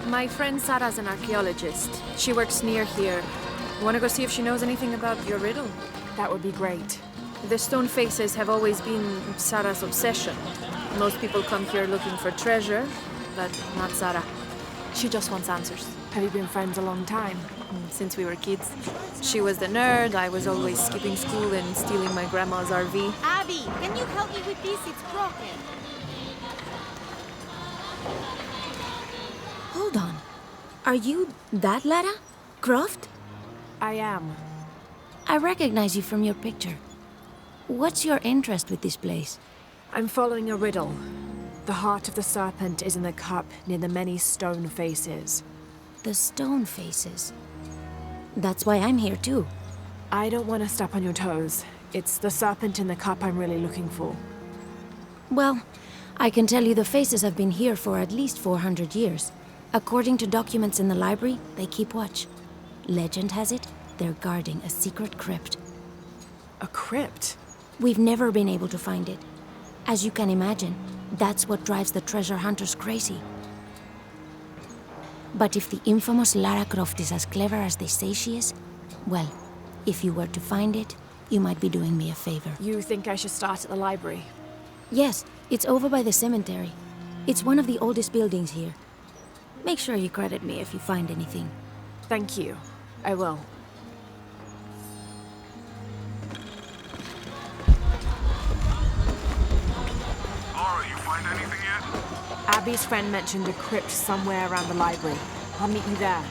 My friend Sarah's an archaeologist. She works near here. Want to go see if she knows anything about your riddle? That would be great. The stone faces have always been Sarah's obsession. Most people come here looking for treasure, but not Sarah. She just wants answers. Have you been friends a long time? Since we were kids. She was the nerd, I was always skipping school and stealing my grandma's RV. Abby, can you help me with this? It's broken. Hold on. Are you that Lara Croft? I am. I recognize you from your picture. What's your interest with this place? I'm following a riddle. The heart of the serpent is in the cup near the many stone faces. The stone faces. That's why I'm here too. I don't want to step on your toes. It's the serpent in the cup I'm really looking for. Well, I can tell you the faces have been here for at least 400 years. According to documents in the library, they keep watch. Legend has it, they're guarding a secret crypt. A crypt? We've never been able to find it. As you can imagine, that's what drives the treasure hunters crazy. But if the infamous Lara Croft is as clever as they say she is, well, if you were to find it, you might be doing me a favor. You think I should start at the library? Yes, it's over by the cemetery. It's one of the oldest buildings here. Make sure you credit me if you find anything. Thank you. I will. Lara, you find anything yet? Abby's friend mentioned a crypt somewhere around the library. I'll meet you there.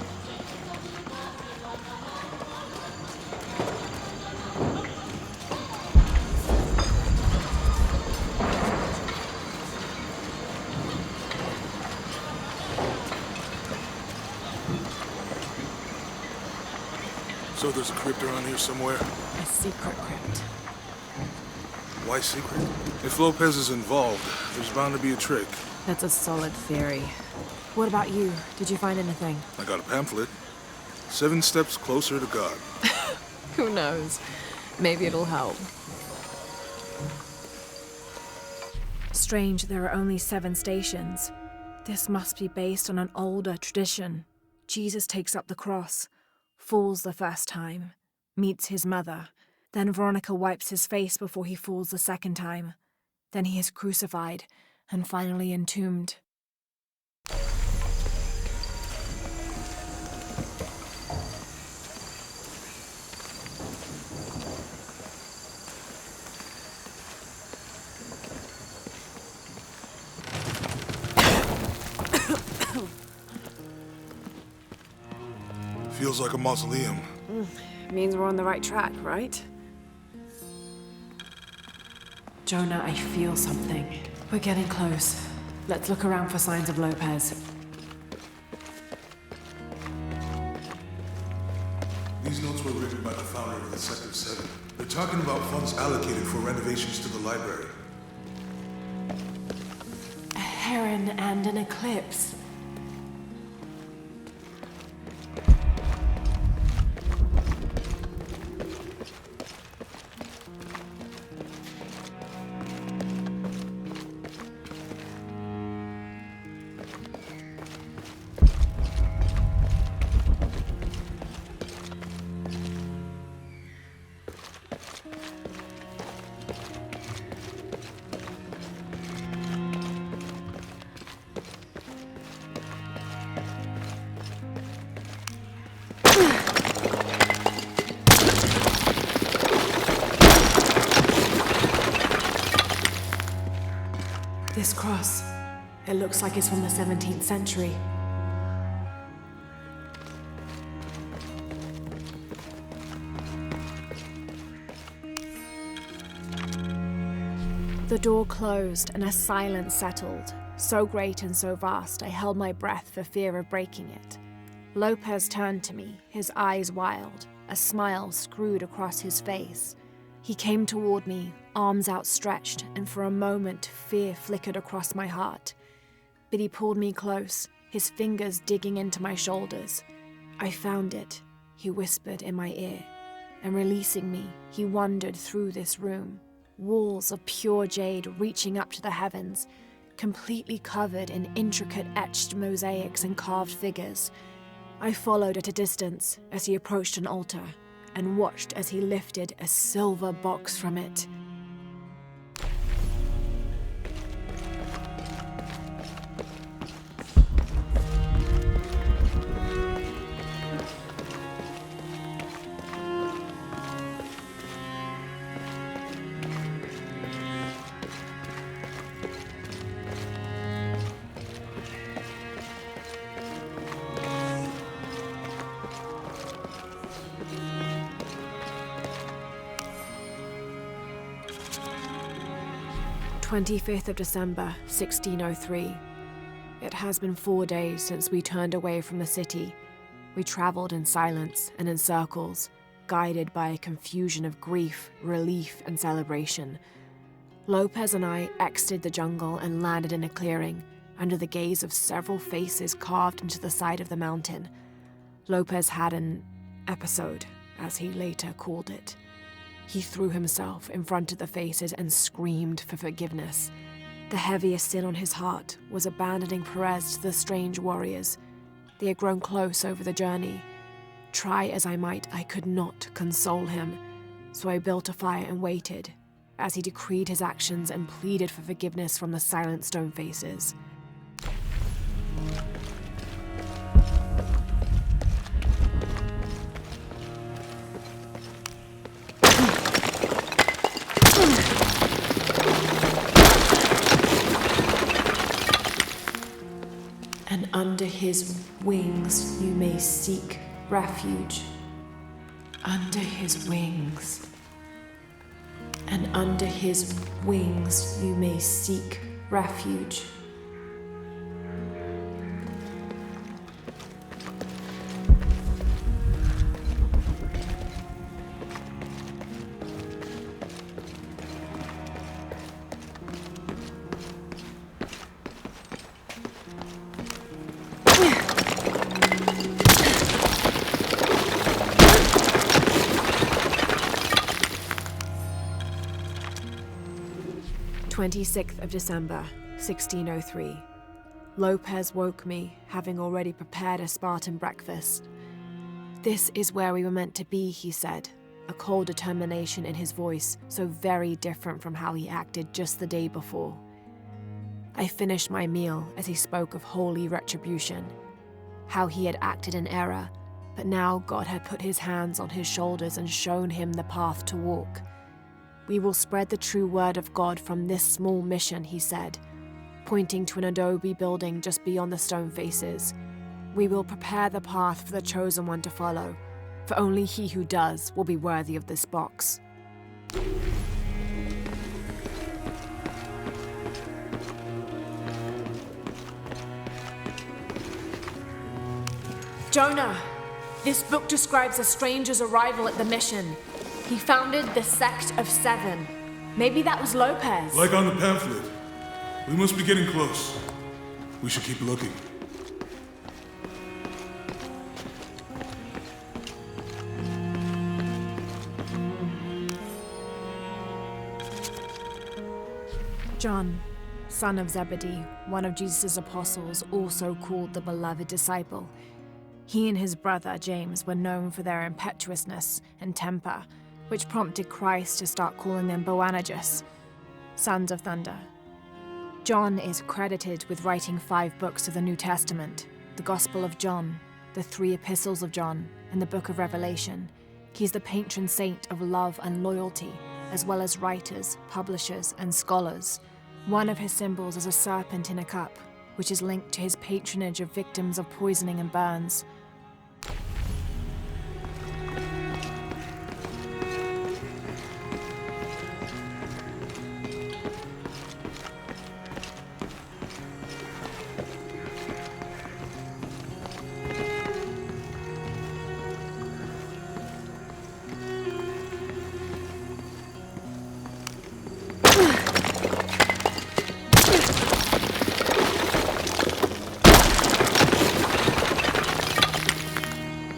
So there's a crypt around here somewhere? A secret crypt. Why secret? If Lopez is involved, there's bound to be a trick. That's a solid theory. What about you? Did you find anything? I got a pamphlet. 7 steps closer to God. Who knows? Maybe it'll help. Strange, there are only 7 stations. This must be based on an older tradition. Jesus takes up the cross, falls the first time, meets his mother. Then Veronica wipes his face before he falls the second time. Then he is crucified and finally entombed. Feels like a mausoleum. Means we're on the right track, right? Jonah, I feel something. We're getting close. Let's look around for signs of Lopez. These notes were written by the founder of the Sector 7. They're talking about funds allocated for renovations to the library. A heron and an eclipse. This cross, it looks like it's from the 17th century. The door closed and a silence settled, so great and so vast I held my breath for fear of breaking it. Lopez turned to me, his eyes wild, a smile screwed across his face. He came toward me, arms outstretched, and for a moment fear flickered across my heart. But he pulled me close, his fingers digging into my shoulders. I found it, he whispered in my ear, and releasing me, he wandered through this room. Walls of pure jade reaching up to the heavens, completely covered in intricate etched mosaics and carved figures. I followed at a distance as he approached an altar and watched as he lifted a silver box from it. "25th of December, 1603. It has been 4 days since we turned away from the city. We traveled in silence and in circles, guided by a confusion of grief, relief, and celebration. Lopez and I exited the jungle and landed in a clearing, under the gaze of several faces carved into the side of the mountain. Lopez had an episode, as he later called it. He threw himself in front of the faces and screamed for forgiveness. The heaviest sin on his heart was abandoning Perez to the strange warriors. They had grown close over the journey. Try as I might, I could not console him, so I built a fire and waited, as he decreed his actions and pleaded for forgiveness from the silent stone faces. And under his wings you may seek refuge. Under his wings. And under his wings you may seek refuge. "26th of December, 1603. Lopez woke me, having already prepared a Spartan breakfast. This is where we were meant to be, he said, a cold determination in his voice, so very different from how he acted just the day before. I finished my meal as he spoke of holy retribution, how he had acted in error, but now God had put his hands on his shoulders and shown him the path to walk. We will spread the true word of God from this small mission, he said, pointing to an adobe building just beyond the stone faces. We will prepare the path for the chosen one to follow, for only he who does will be worthy of this box. Jonah, this book describes a stranger's arrival at the mission. He founded the Sect of Seven. Maybe that was Lopez. Like on the pamphlet. We must be getting close. We should keep looking. John, son of Zebedee, one of Jesus' apostles, also called the beloved disciple. He and his brother James were known for their impetuousness and temper, which prompted Christ to start calling them Boanerges, sons of thunder. John is credited with writing 5 books of the New Testament, the Gospel of John, the 3 epistles of John, and the Book of Revelation. He's the patron saint of love and loyalty, as well as writers, publishers, and scholars. One of his symbols is a serpent in a cup, which is linked to his patronage of victims of poisoning and burns.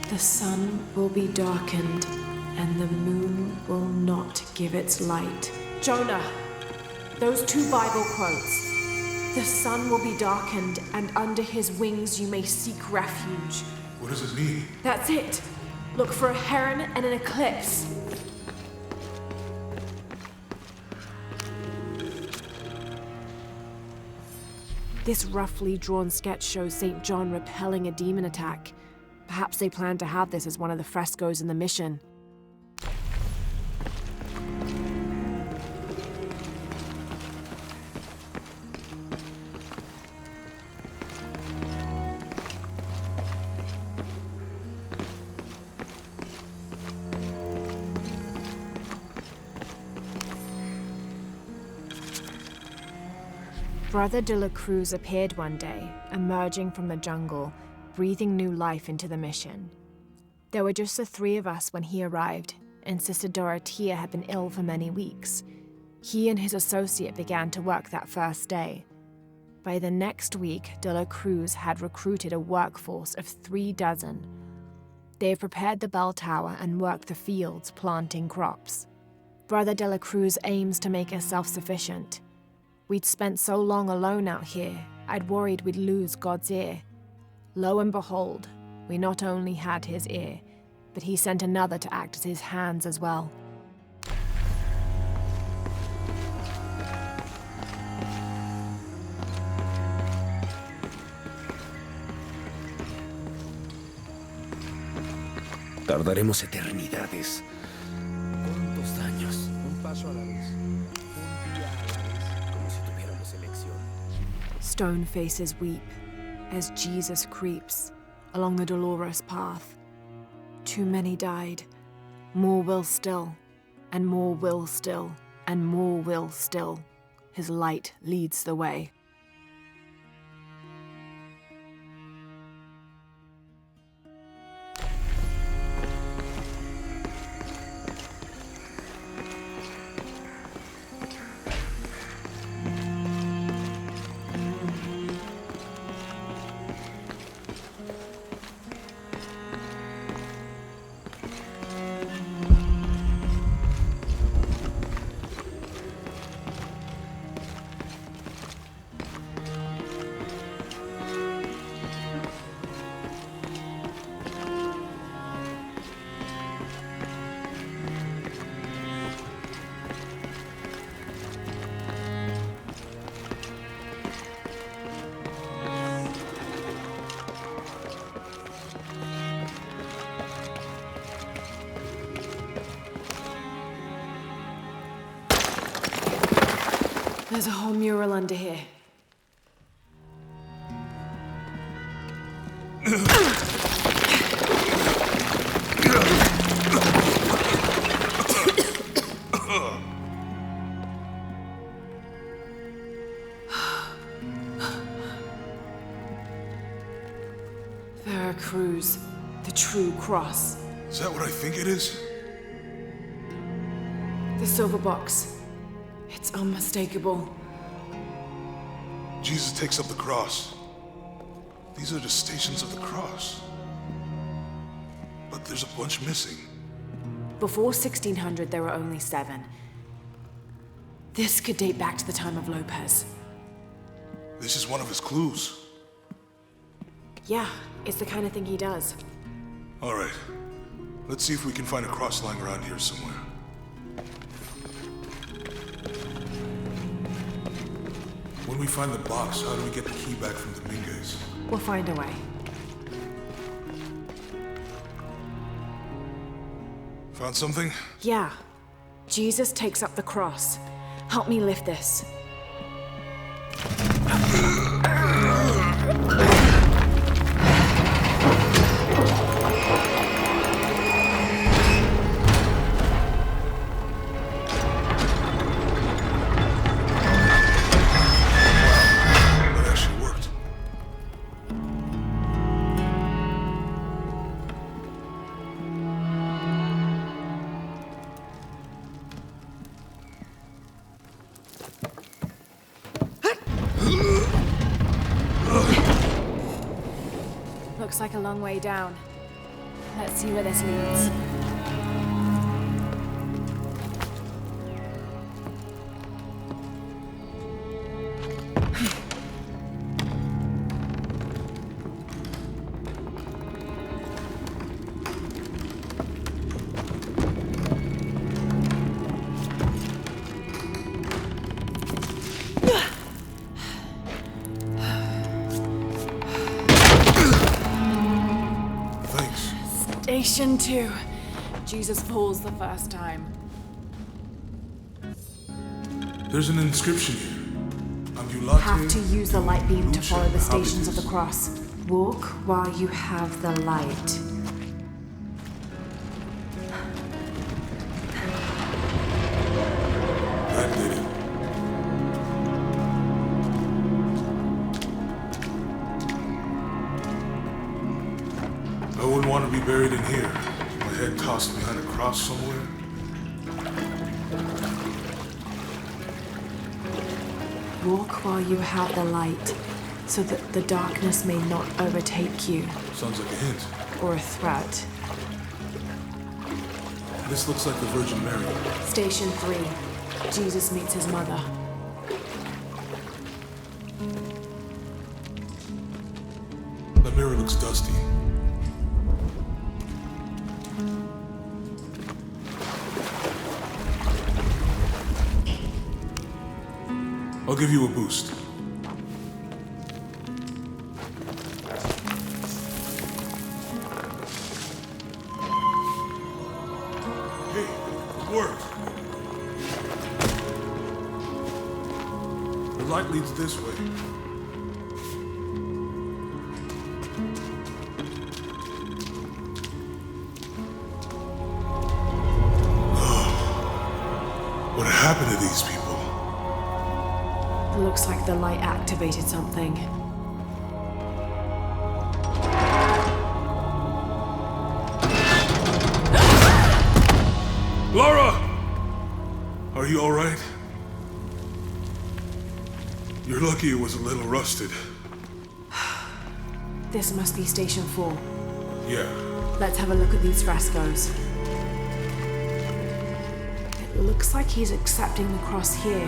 The sun will be darkened, and the moon will not give its light. Jonah, those 2 Bible quotes. The sun will be darkened, and under his wings you may seek refuge. What does it mean? That's it. Look for a heron and an eclipse. This roughly drawn sketch shows St. John repelling a demon attack. Perhaps they plan to have this as one of the frescoes in the mission. Brother de la Cruz appeared one day, emerging from the jungle, breathing new life into the mission. There were just the three of us when he arrived, and Sister Dorothea had been ill for many weeks. He and his associate began to work that first day. By the next week, de la Cruz had recruited a workforce of 36. They have prepared the bell tower and worked the fields, planting crops. Brother de la Cruz aims to make us self-sufficient. We'd spent so long alone out here, I'd worried we'd lose God's ear. Lo and behold, we not only had his ear, but he sent another to act as his hands as well. Tardaremos eternidades. ¿Cuántos años? Un paso a la vez. Un día a la vez. Como si tuviéramos elección. Stone faces weep as Jesus creeps along the dolorous path. Too many died. More will still, and more will still, and more will still. His light leads the way. There's a whole mural under here. Lara Cruz, the true cross. Is that what I think it is? The silver box. It's unmistakable. Jesus takes up the cross. These are the stations of the cross. But there's a bunch missing. Before 1600, there were only 7. This could date back to the time of Lopez. This is one of his clues. Yeah, it's the kind of thing he does. All right. Let's see if we can find a cross lying around here somewhere. When we find the box, how do we get the key back from Dominguez? We'll find a way. Found something? Yeah. Jesus takes up the cross. Help me lift this. Looks like a long way down. Let's see where this leads. Station 2. Jesus falls the first time. There's an inscription here. Ambulate. Have to use the light beam to luce follow the stations of the habitis. cross. Walk while you have the light. That did it. I wouldn't want to be buried in here. My head tossed behind a cross somewhere. Walk while you have the light, so that the darkness may not overtake you, Sounds like a hint. or a threat. This looks like the Virgin Mary. Station 3. Jesus meets his mother. The mirror looks dusty. I'll give you a boost. Hey, it worked. The light leads this way. What happened to these people? Looks like the light activated something. Lara! Are you alright? You're lucky it was a little rusted. This must be Station 4. Yeah. Let's have a look at these frescoes. It looks like he's accepting the cross here.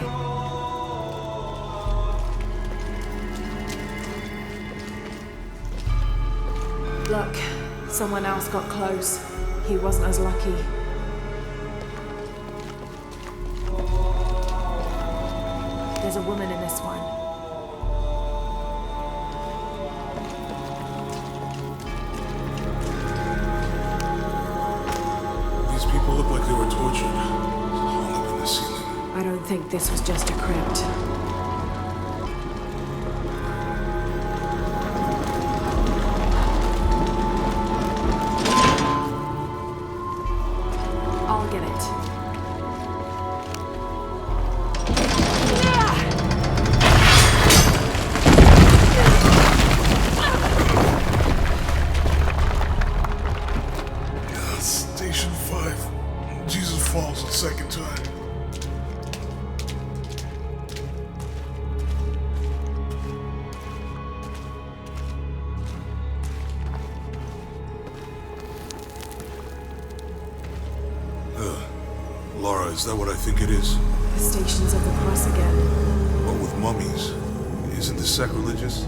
Look, someone else got close. He wasn't as lucky. There's a woman in this one. These people look like they were tortured. Hung up in the ceiling. I don't think this was just a crypt. I'll get it. Station 5. Jesus falls the second time. Lara, is that what I think it is? The Stations of the Cross again. But with mummies. Isn't this sacrilegious?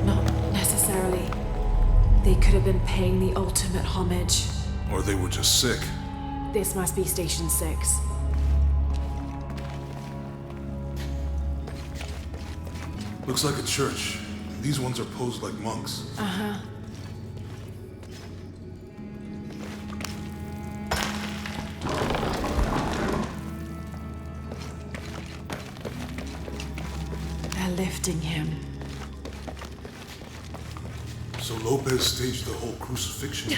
Not necessarily. They could have been paying the ultimate homage. Or they were just sick? This must be Station 6. Looks like a church. These ones are posed like monks. Uh-huh. They're lifting him. So Lopez staged the whole crucifixion.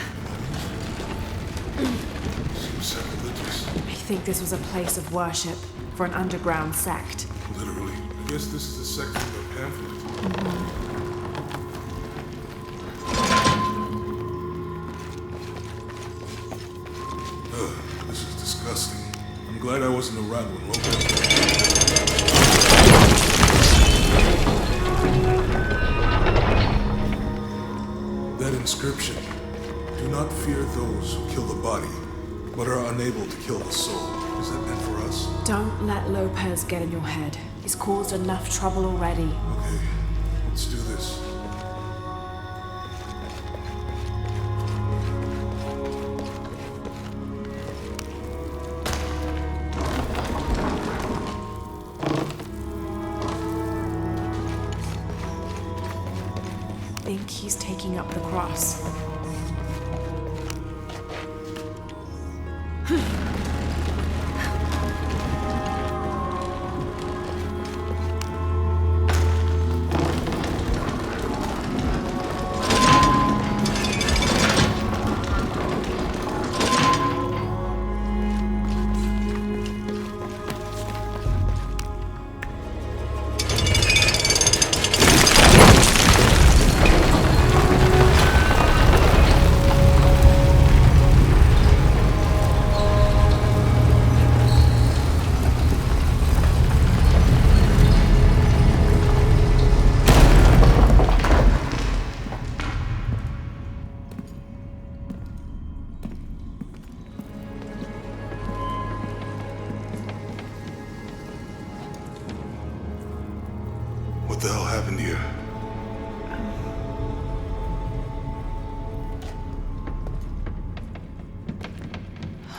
Seems sacrilegious. I think this was a place of worship for an underground sect. Literally. I guess this is the section of the pamphlet. This is disgusting. I'm glad I wasn't around when Lopez. That inscription. Do not fear those who kill the body, but are unable to kill the soul. Is that meant for us? Don't let Lopez get in your head. He's caused enough trouble already. Okay, let's do this. I think he's taking up the cross. happened here?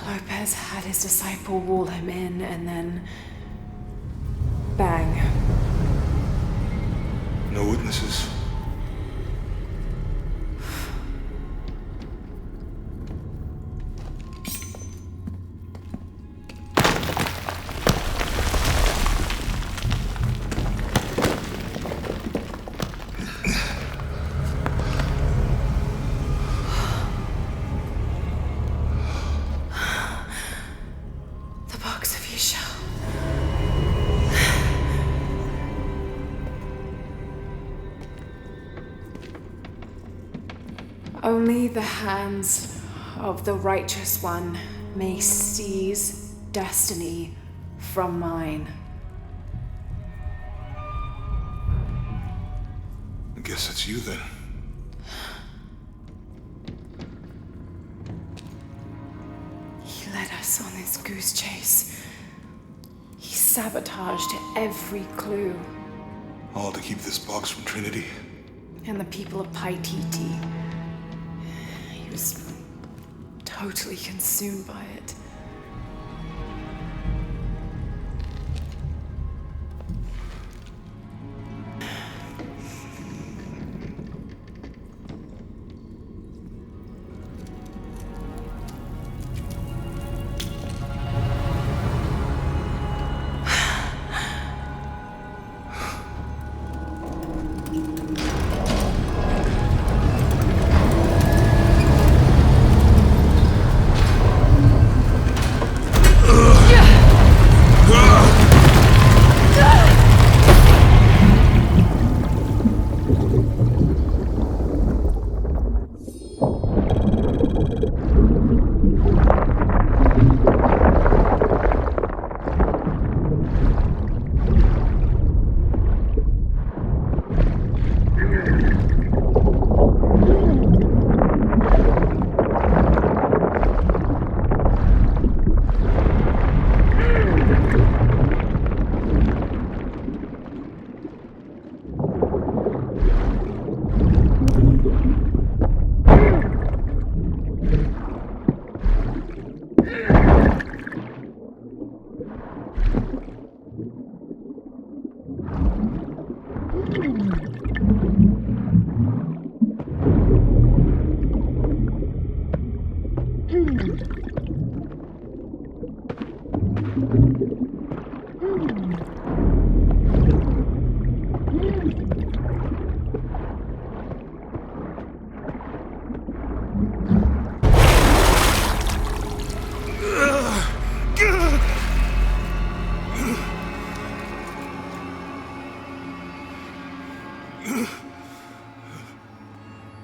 Lopez had his disciple wall him in, and then... bang. No witnesses? The box of Isha. Only the hands of the righteous one may seize destiny from mine. I guess it's you then. He led us on this goose chase. He sabotaged every clue. All to keep this box from Trinity? And the people of Paititi. He was totally consumed by it.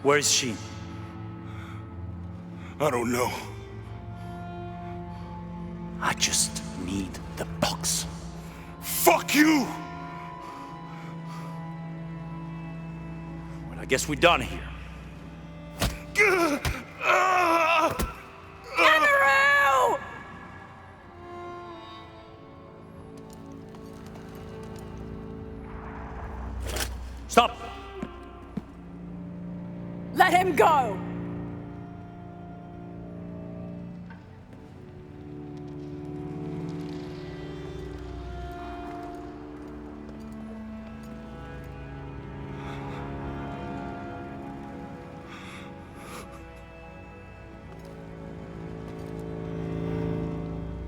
Where is she? I don't know. I just need the box. Fuck you! Well, I guess we're done here. Stop! Let him go!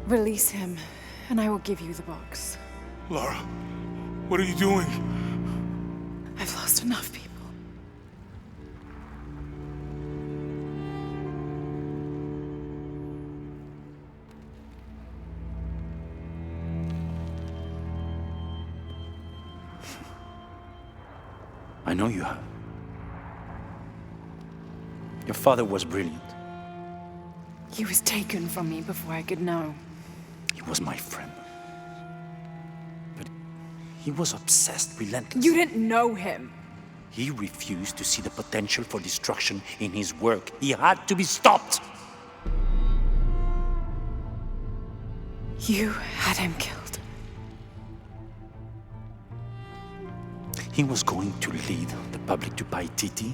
Release him, and I will give you the box. Lara, what are you doing? I've lost enough people. I know you have. Your father was brilliant. He was taken from me before I could know. He was my friend. But he was obsessed, relentless. You didn't know him. He refused to see the potential for destruction in his work. He had to be stopped. You had him killed. he was going to lead the public to Paititi?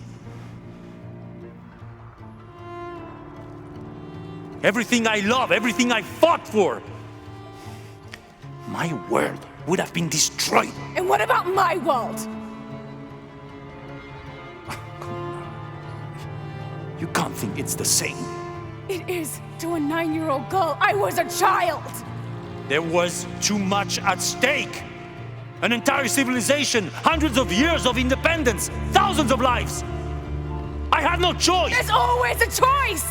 Everything I love, everything I fought for, my world would have been destroyed. And what about my world? You can't think it's the same. It is to a 9-year-old girl. I was a child. There was too much at stake. An entire civilization, hundreds of years of independence, thousands of lives. I had no choice. There's always a choice.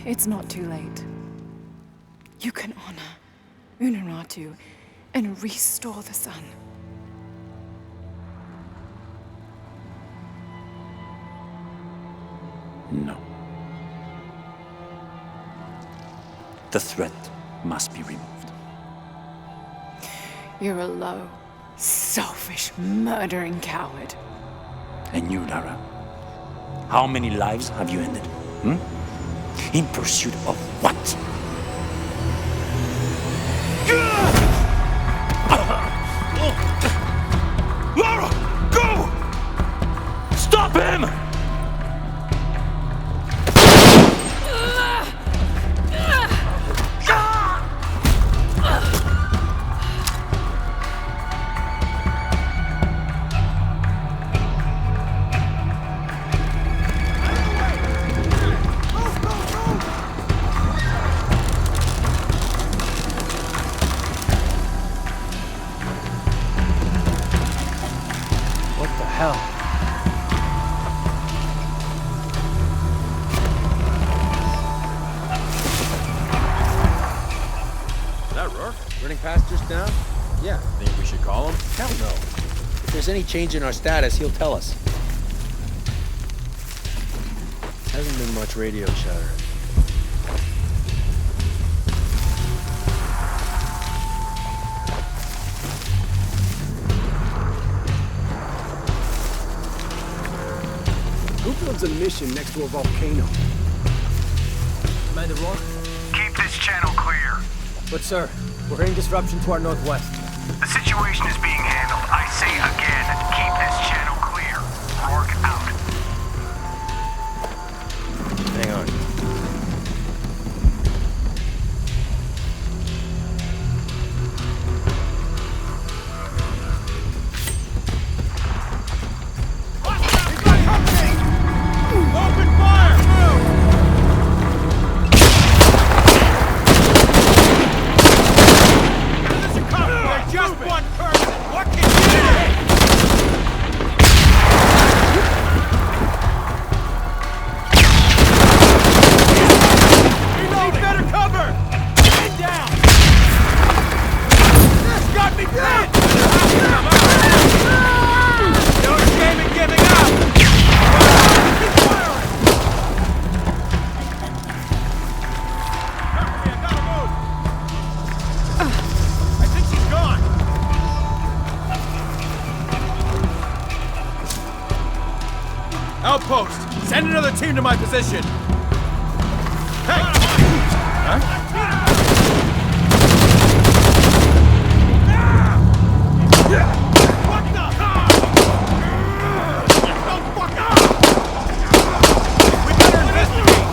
It's not too late. You can honor Unuratu and restore the sun. No. The threat must be removed. You're a low, selfish, murdering coward. And you, Lara? How many lives have you ended? In pursuit of what? Lara! Go! Stop him! If there's any change in our status, he'll tell us. Hasn't been much radio chatter. Who builds a mission next to a volcano? Commander Rourke? Keep this channel clear. But sir, we're hearing disruption to our northwest. The situation is being handled. I say again, keep this channel clear. Rourke out. Hang on. Open fire! They're just one person! What can you do? Need better cover! Get down! This got me pinned! No shame in giving up! Outpost! Send another team to my position! Hey! Huh? What the? Don't fuck up! We better investigate!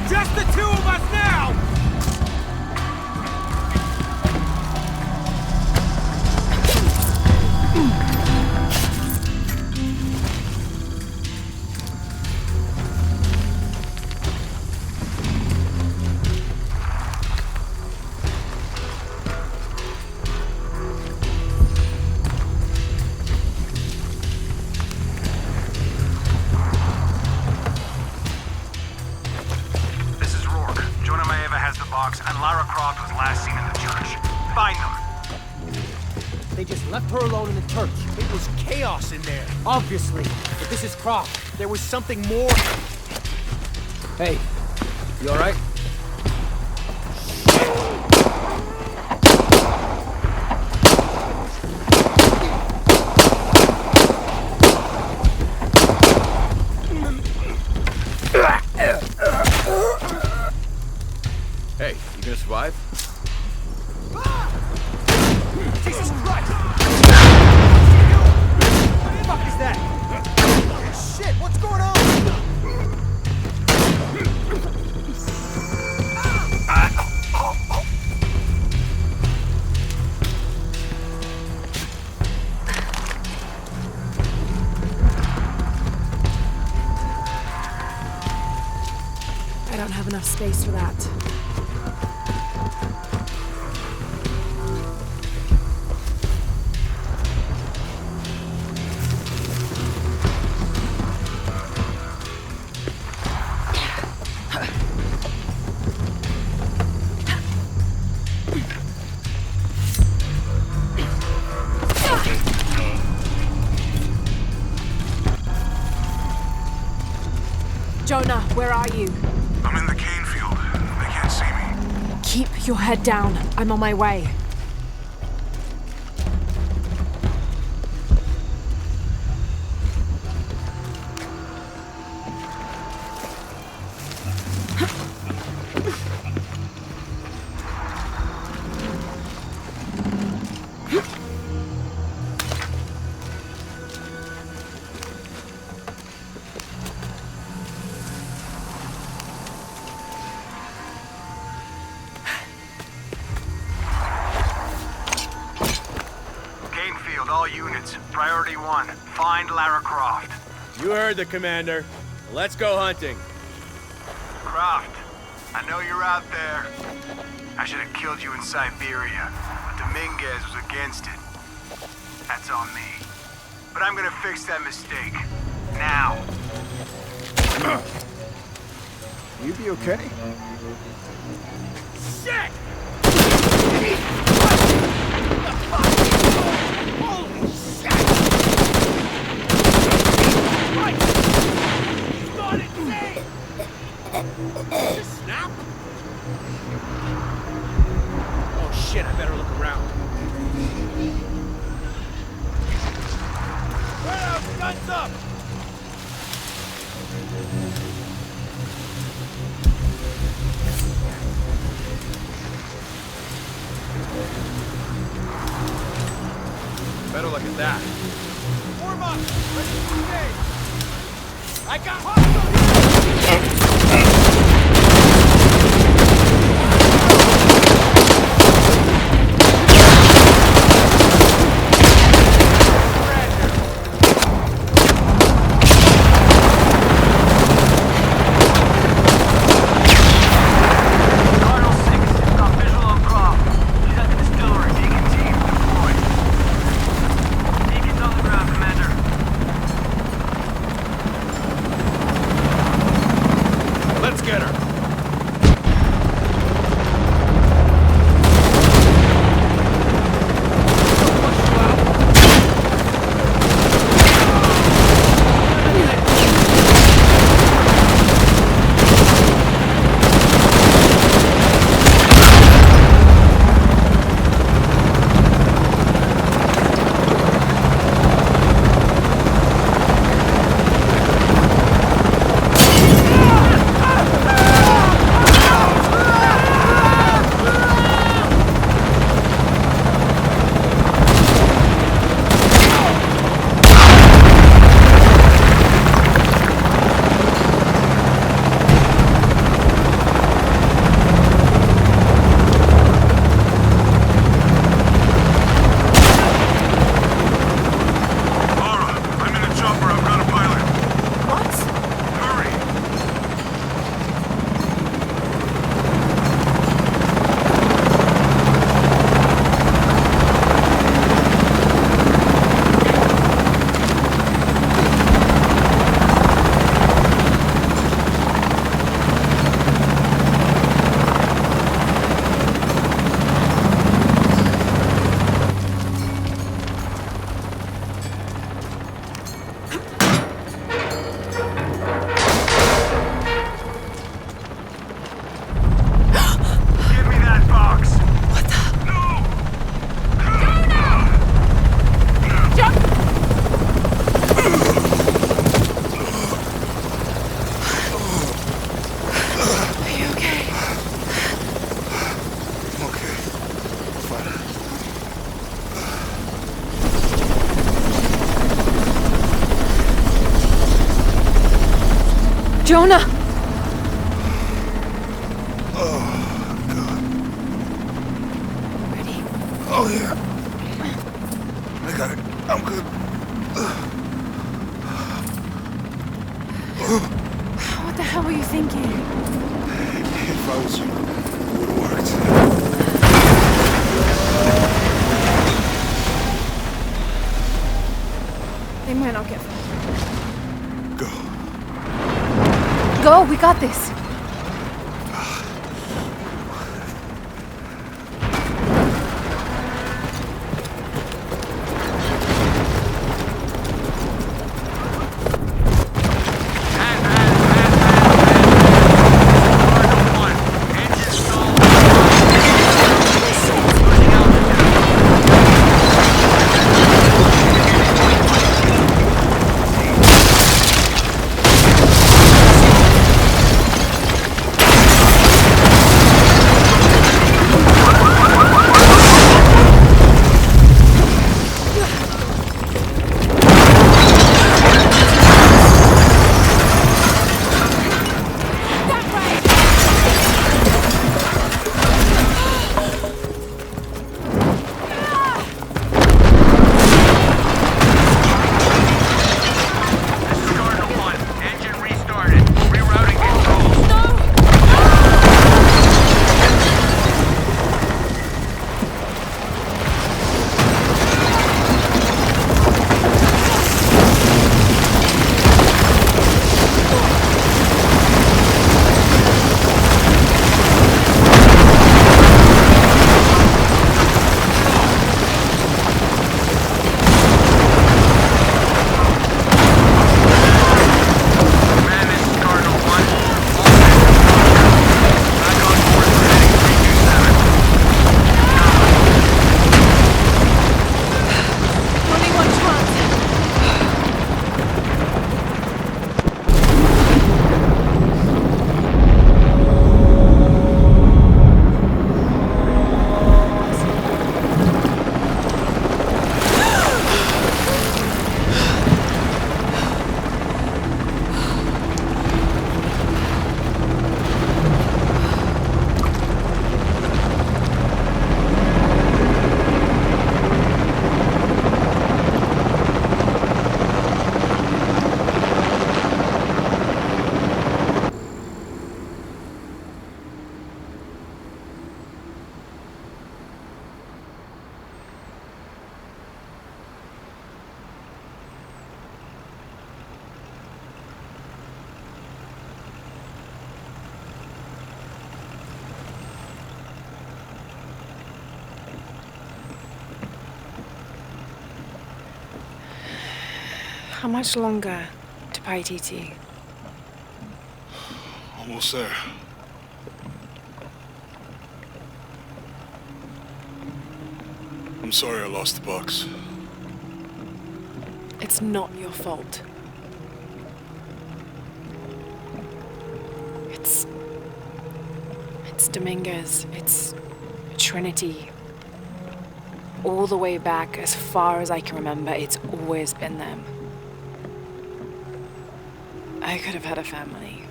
Just the two of us now! And Lara Croft was last seen in the church. Find them. They just left her alone in the church. It was chaos in there. Obviously. But this is Croft. There was something more. Hey, you alright? survive? Jesus Christ! What the fuck is that? Shit, what's going on? I don't have enough space for that. Jonah, where are you? I'm in the cane field. They can't see me. Keep your head down. I'm on my way. All units, priority 1, find Lara Croft. You heard the commander. Let's go hunting. Croft, I know you're out there. I should have killed you in Siberia, but Dominguez was against it. That's on me. But I'm gonna fix that mistake. Now. You be okay? Shit! Holy shit! Right! He's gone insane! Just snap? Oh shit, I better look around. Spread out, guns up! Better look at that. Warm up! Ready to engage! I got hostiles! Jonah! Oh, God. Ready? Oh, yeah. I got it. I'm good. What the hell were you thinking? If I was you, it would have worked. They might not get far. Go. Go, we got this. How much longer to Paititi? Almost there. I'm sorry I lost the box. It's not your fault. It's Dominguez. It's Trinity. All the way back, as far as I can remember, it's always been them. I could have had a family.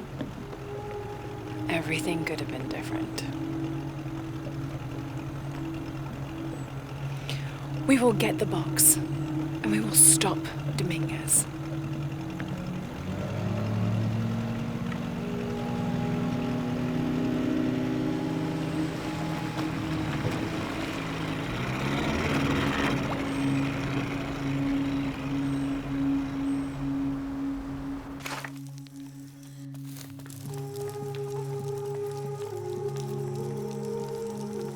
Everything could have been different. We will get the box, and we will stop Dominguez.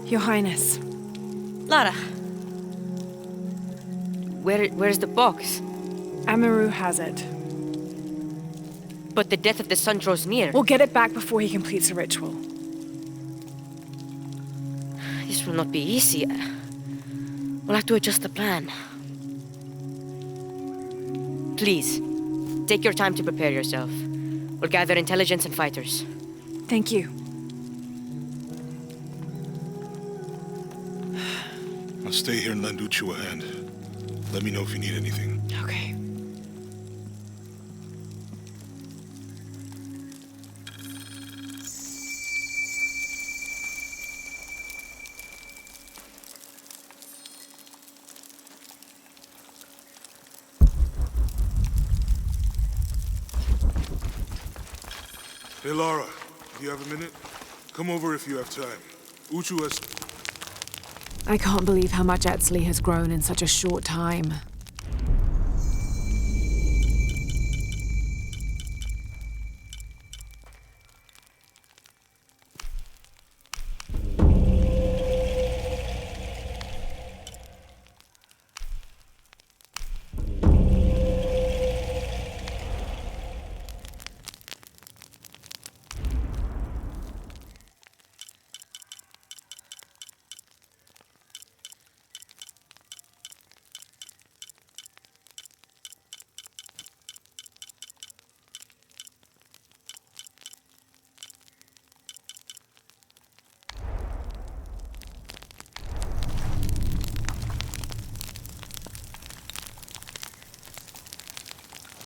Your Highness. Lara. Where's the box? Amaru has it. But the death of the sun draws near. We'll get it back before he completes the ritual. This will not be easy. We'll have to adjust the plan. Please, take your time to prepare yourself. We'll gather intelligence and fighters. Thank you. I'll stay here and lend Uchu a hand. Let me know if you need anything. Okay. Hey, Lara, do you have a minute? Come over if you have time. Uchu has... I can't believe how much Etzli has grown in such a short time.